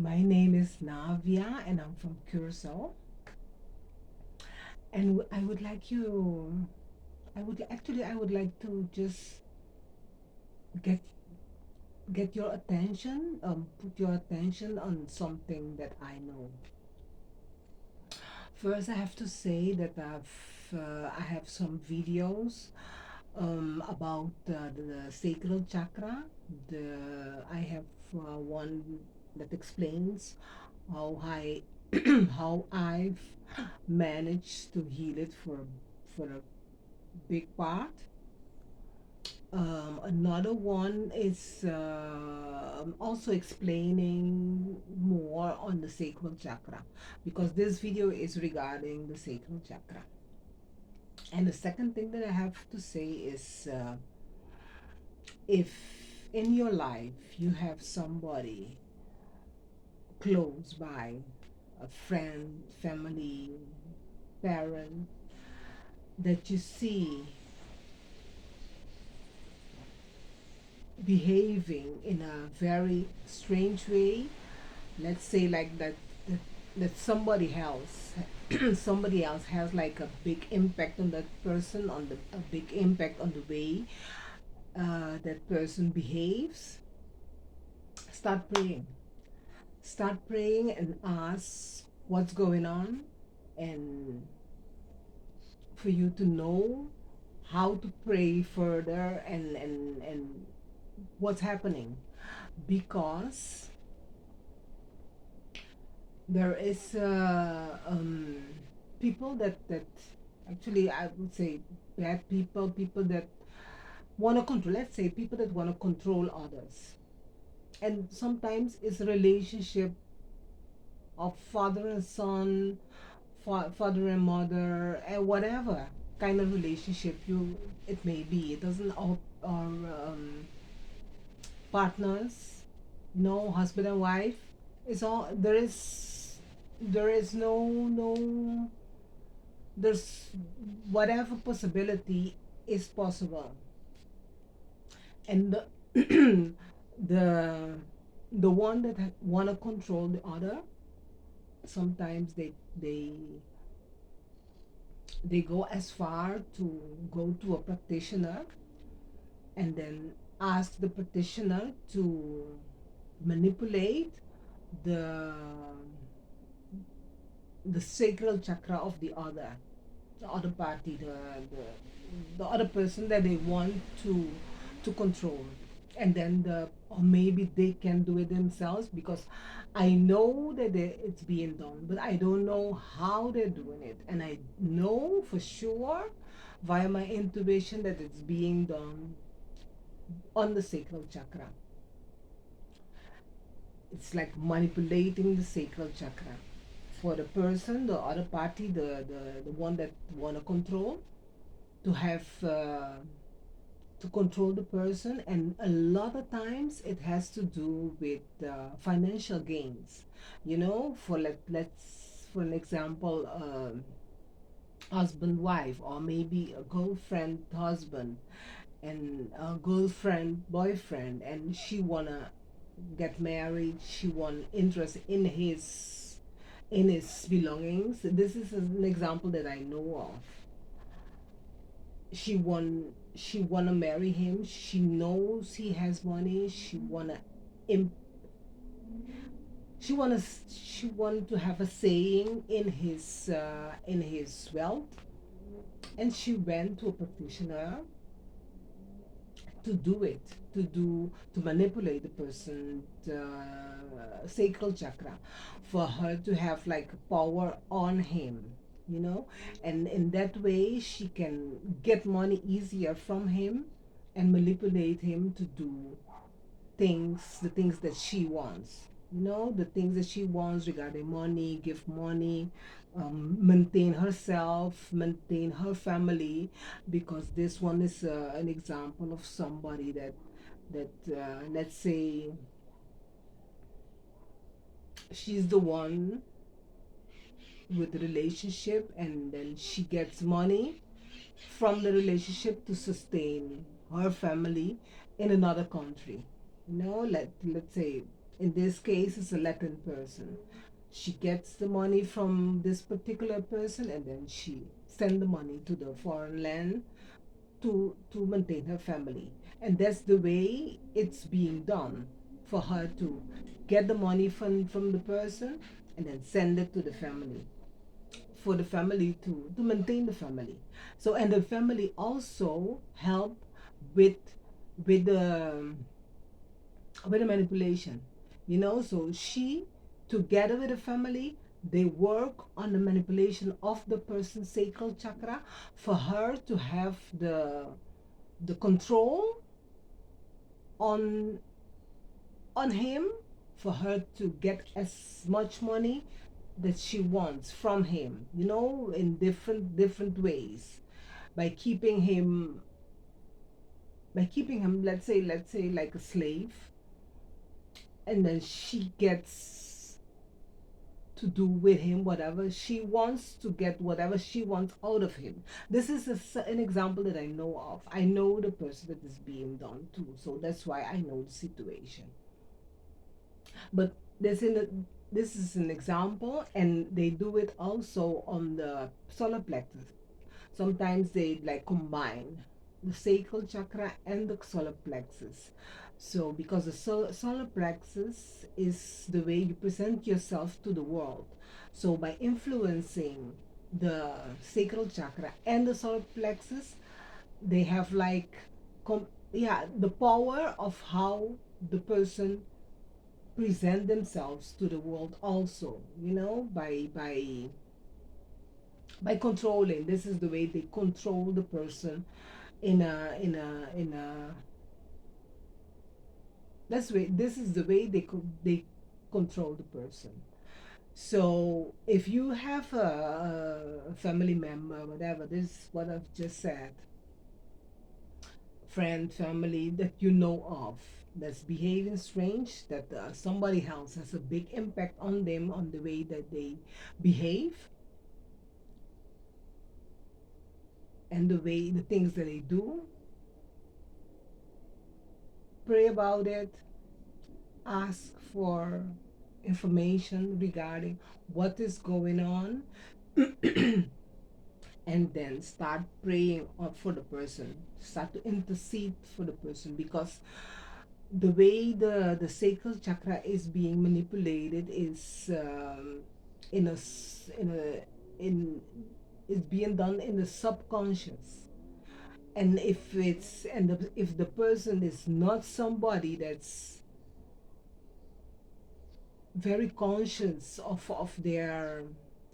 My name is Navia and I'm from Curacao. And I would like you, I would like to just get get your attention, put your attention on something that I know. First, I have to say that I have some videos about the sacral chakra. I have one that explains how I how I've managed to heal it for a big part. Another one is also explaining more on the sacral chakra because this video is regarding the sacral chakra. And the second thing that I have to say is if in your life you have somebody close by, a friend, family, parent, that you see behaving in a very strange way, let's say like that somebody else somebody else has like a big impact on that person, on the a big impact on the way that person behaves, start praying. Start praying and ask what's going on, and for you to know how to pray further, and what's happening, because there is people that actually I would say bad people, people that want to control, let's say people that want to control others. And sometimes it's a relationship of father and son, father and mother, and whatever kind of relationship you it may be. It doesn't all or partners, no, husband and wife. It's all there is no there's whatever possibility is possible. And the the one that want to control the other, sometimes they go as far to go to a practitioner and then ask the practitioner to manipulate the the sacral chakra of the other party, the other person that they want to control. And then or maybe they can do it themselves, because I know that it's being done, but I don't know how they're doing it. And I know for sure via my intuition that it's being done on the sacral chakra. It's like manipulating the sacral chakra for the person, the other party, the one that want to control, to have to control the person. And a lot of times it has to do with financial gains, for let's for an example, husband wife, or maybe a girlfriend husband and a girlfriend boyfriend, and she wanna get married, she want interest in his belongings. This is an example that I know of. She wanna marry him. She knows he has money. Im- she want to have a saying in his wealth, and she went to a practitioner to do it, to manipulate the person's sacral chakra, for her to have like power on him, you know and in that way she can get money easier from him and manipulate him to do the things that she wants, the things that she wants regarding money, give money, maintain herself, maintain her family. Because this one is an example of somebody that let's say she's the one with the relationship, and then she gets money from the relationship to sustain her family in another country. Let's say In this case, it's a Latin person. She gets the money from this particular person, and then she send the money to the foreign land to maintain her family. And that's the way it's being done, for her to get the money from the person and then send it to the family, for the family to maintain the family. So, and the family also help with with the with the manipulation, so she, together with the family, they work on the manipulation of the person's sacral chakra, for her to have the control on him, for her to get as much money that she wants from him, in different ways, by keeping him, let's say like a slave, and then she gets to do with him whatever she wants, to get whatever she wants out of him. This is an example that I know of. I know the person that is being done to, so that's why I know the situation. But this is an example, and they do it also on the solar plexus. Sometimes they like combine the sacral chakra and the solar plexus. So because the solar plexus is the way you present yourself to the world. So by influencing the sacral chakra and the solar plexus, they have like yeah, the power of how the person present themselves to the world also, by controlling. This is the way they control the person in a that's way this is the way they control the person. So if you have a family member, whatever, this is what I've just said, friend, family that you know of, that's behaving strange, that somebody else has a big impact on them, on the way that they behave, and the things that they do, pray about it, ask for information regarding what is going on, and then start praying for the person, start to intercede for the person, because the way the sacral chakra is being manipulated is in a in a in is being done in the subconscious. And if the person is not somebody that's very conscious of their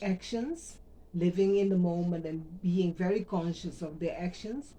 actions, living in the moment and being very conscious of their actions,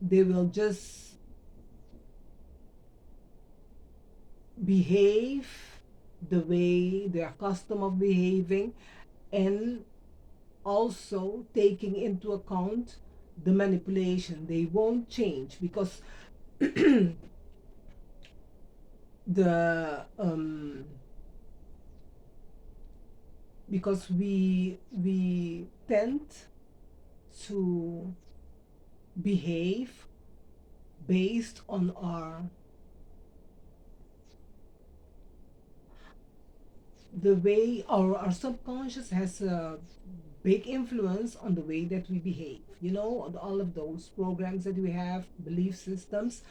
they will just behave the way they're accustomed of behaving, and also taking into account the manipulation. They won't change because the because we tend to behave based on the way our subconscious has a big influence on the way that we behave, on all of those programs that we have, belief systems,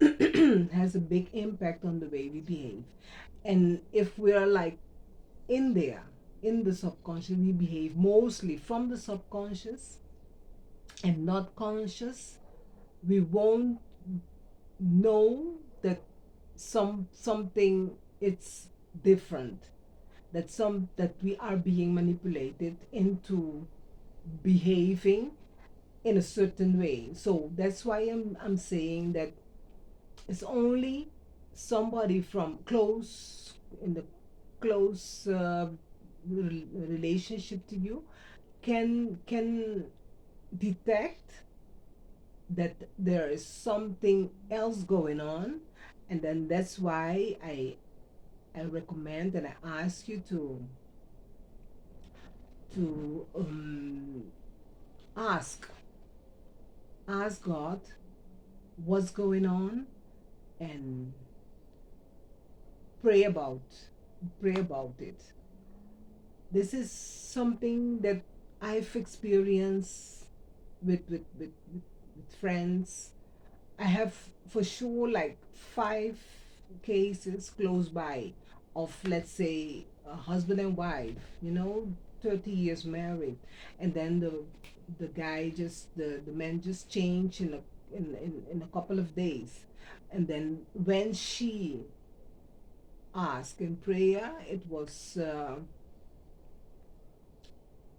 has a big impact on the way we behave. And if we're like in there, in the subconscious, we behave mostly from the subconscious and not conscious, we won't know that something it's different, that we are being manipulated into behaving in a certain way. So that's why I'm saying that it's only somebody from close, in the close relationship to you, can detect that there is something else going on. And then that's why I recommend and I ask you to ask God what's going on, and pray about pray about it. This is something that I've experienced with friends. I have for sure like 5 cases close by of, let's say, a husband and wife, 30 years married, and then the guy just the man just changed in a couple of days, and then when she asked in prayer, it was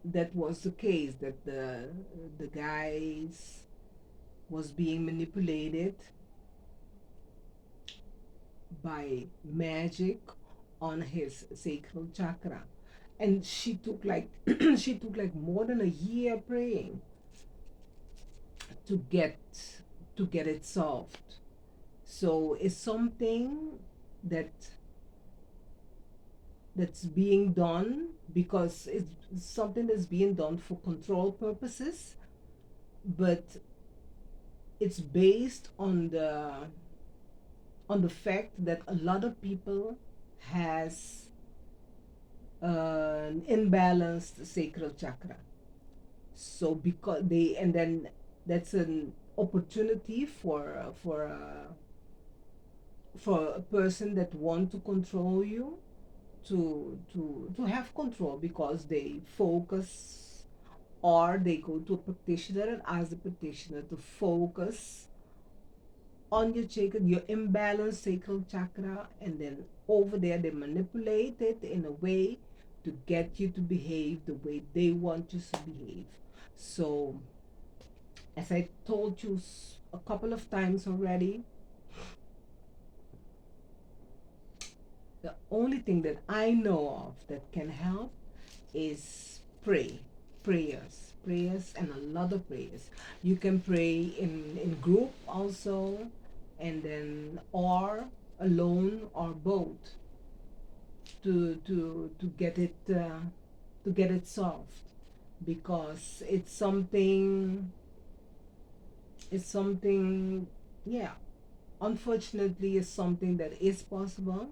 that was the case, that the guys was being manipulated by magic on his sacral chakra, and she took like she took like more than a year praying to get it solved. So it's something that that's being done because it's something that's being done for control purposes, but it's based on the fact that a lot of people has an imbalanced sacral chakra. So because they, and then that's an opportunity for a person that want to control you to have control, because they focus, or they go to a practitioner and ask the practitioner to focus on your chakra, your imbalanced sacral chakra, and then over there they manipulate it in a way to get you to behave the way they want you to behave. So, as I told you a couple of times already, the only thing that I know of that can help is prayers, and a lot of prayers. You can pray in group also, and then or alone or both, to get it solved, because it's something, yeah, unfortunately it's something that is possible,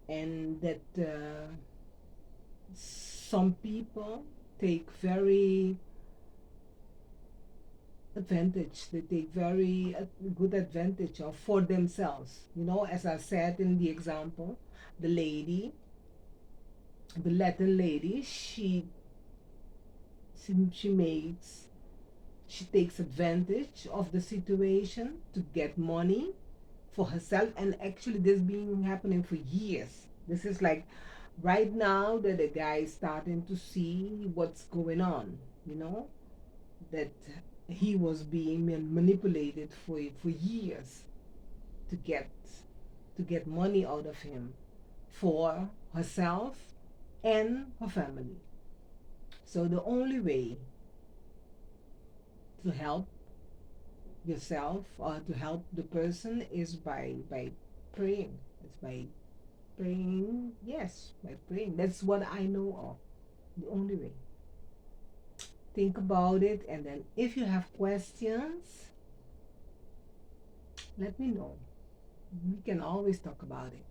and that some people take very advantage, they take very good advantage of for themselves, as I said in the example, the lady, the Latin lady, she makes she takes advantage of the situation to get money for herself, and actually this been happening for years. This is like right now that the guy is starting to see what's going on, you know that he was being manipulated for years to get money out of him for herself and her family. So the only way to help yourself or to help the person is by praying. It's by praying. Yes, by praying. That's what I know of. The only way. Think about it, and then if you have questions, let me know. We can always talk about it.